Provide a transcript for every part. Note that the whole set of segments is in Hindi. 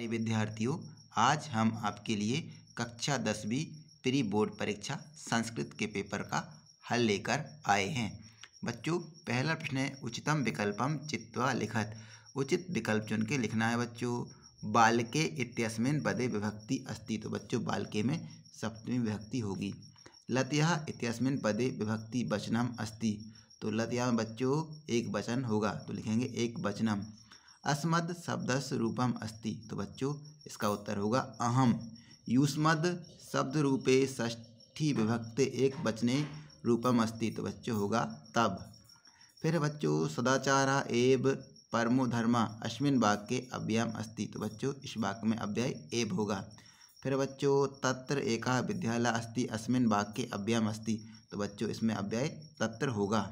प्यारे विद्यार्थियों, आज हम आपके लिए कक्षा 10वीं प्री बोर्ड परीक्षा संस्कृत के पेपर का हल लेकर आए हैं। बच्चों, पहला प्रश्न है उचितम विकल्पम चित्वा लिखत। उचित विकल्प चुन के लिखना है बच्चों। बालके इत्यस्मिन् पदे विभक्ति अस्ति, तो बच्चों बालके में सप्तमी विभक्ति होगी। लतयः इत्यस्मिन् पदे विभक्ति वचनम अस्ति, तो लतया में बच्चों एक वचन होगा, तो लिखेंगे एक वचनम। अस्मद् शब्दस्य रूपम अस्ति, तो बच्चों इसका उत्तर होगा अहम। युष्मद् शब्द रूपे षष्ठी विभक्ते एक वचने रूपम अस्ति, तो बच्चों होगा तब। फिर बच्चों सदाचारः एव परमो धर्मः अस्मिन् वाक्ये अव्ययम् अस्ति, तो बच्चों इस वाक्य में अव्यय एव होगा। फिर बच्चों तत्र एकः विद्यालयः अस्ति अस्मिन् वाक्ये अव्ययम् अस्ति, तो बच्चों इसमें अव्यय तत्र होगा।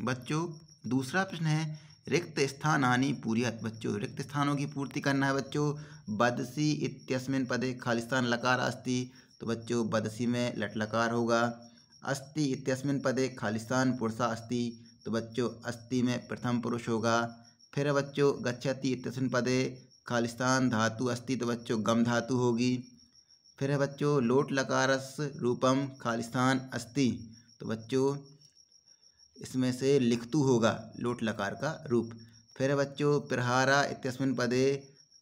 बच्चों दूसरा प्रश्न है रिक्त स्थानानि पूरयत। बच्चों रिक्त स्थानों की पूर्ति करना है बच्चों। बदसी इत्यस्मिन् पदे खालिस्तान लकार अस्ति, तो बच्चों बदसी में लट लकार होगा। अस्ति इत्यस्मिन् पदे खालिस्तान पुरुषा अस्ति, तो बच्चों अस्ति में प्रथम पुरुष होगा। फिर बच्चों गच्छति इत्यस्मिन् पदे खालिस्तान धातु अस्ति, तो बच्चों गम धातु होगी। फिर बच्चों लोट लकारस्य रूपम खालिस्तान अस्ति, तो बच्चों इसमें से लिखतु होगा लोट लकार का रूप। फिर बच्चों प्रहारा इत्यस्मिन् पदे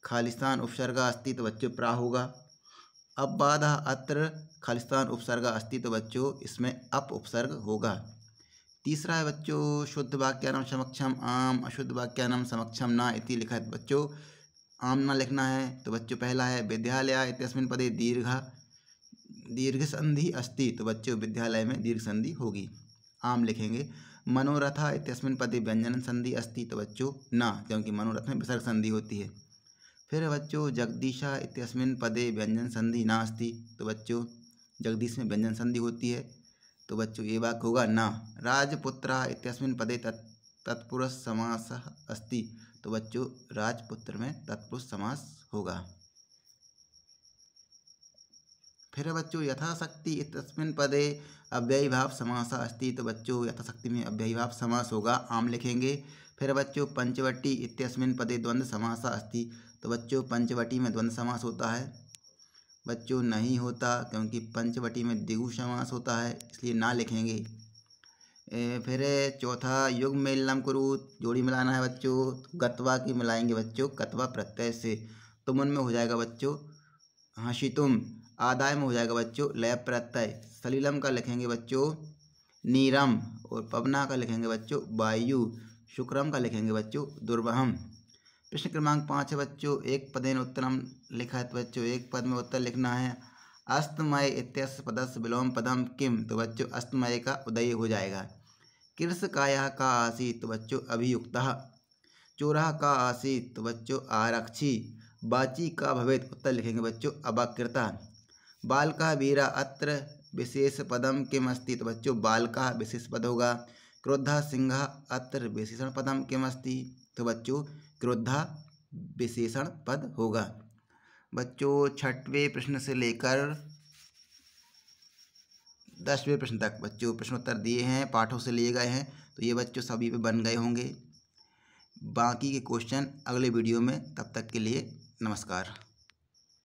खालिस्तान उपसर्गा अस्ति, तो बच्चों प्रा होगा। अब बाधा अत्र खालिस्तान उपसर्गा अस्ति, तो बच्चों इसमें अप उपसर्ग होगा। तीसरा है बच्चों शुद्ध वाक्यानां समक्षम आम अशुद्ध वाक्यानां समक्षम न इति लिखत। बच्चों आम ना लिखना है, तो बच्चों पहला है विद्यालय इत्यस्मिन् पदे दीर्घ संधि अस्ति, तो बच्चों विद्यालय में दीर्घ संधि होगी, आम लिखेंगे। मनोरथा इत्यस्मिन् पदे व्यंजन संधि अस्ति, तो बच्चों ना, क्योंकि मनोरथ में विसर्ग संधि होती है। फिर बच्चों जगदीशा इत्यस्मिन् पदे व्यंजन संधि ना अस्ति, तो बच्चों जगदीश में व्यंजन संधि होती है, तो बच्चों ये वाक्य होगा ना। राजपुत्र इत्यस्मिन् पदे तत्पुरुष समासः अस्ति, तो बच्चों राजपुत्र में तत्पुरुष समास होगा। फिर बच्चों यथाशक्ति इत्यस्मिन् पदे अव्ययीभाव समासः अस्ति, तो बच्चों यथाशक्ति में अव्ययीभाव समास होगा, आम लिखेंगे। फिर बच्चों पंचवटी इत्यस्मिन् पदे द्वंद्व समासः अस्ति, तो बच्चों पंचवटी में द्वंद्व समास होता है, बच्चों नहीं होता, क्योंकि पंचवटी में द्विगु समास होता है, इसलिए ना लिखेंगे। फिर चौथा युग मेलनम कुरुत, जोड़ी मिलाना है बच्चों। गत्वा की मिलाएंगे बच्चों कत्वा प्रत्यय से, तुम उनमें हो जाएगा बच्चों हंसितुम। आदाय में हो जाएगा बच्चों लय प्रत्यय। सलीलम का लिखेंगे बच्चों नीरम, और पवना का लिखेंगे बच्चों वायु। शुक्रम का लिखेंगे बच्चों दुर्वहम। प्रश्न क्रमांक 5 है बच्चों एक पदेन उत्तरम लिखा है, तो बच्चों एक पद में उत्तर लिखना है। अस्तमय इत्यस्य पदस्य विलोम पदम किम, तो बच्चों अस्तमय का उदय हो जाएगा। कृषकायः का आसीत्, तो बच्चों अभियुक्तः। चोरः का आसीत्, तो बच्चों आरक्षी। बाची का भवेत्, उत्तर लिखेंगे बच्चों अबाकृता। बालकः वीरा अत्र विशेष पदम किम अस्ति, तो बच्चों बालकः विशेष पद होगा। क्रोधः सिंहः अत्र विशेषण पदम किम अस्ति, तो बच्चों क्रोधः विशेषण पद होगा। बच्चों 6वें प्रश्न से लेकर 10वें प्रश्न तक बच्चों प्रश्नोत्तर दिए हैं, पाठों से लिए गए हैं, तो ये बच्चों सभी पे बन गए होंगे। बाकी के क्वेश्चन अगले वीडियो में, तब तक के लिए नमस्कार।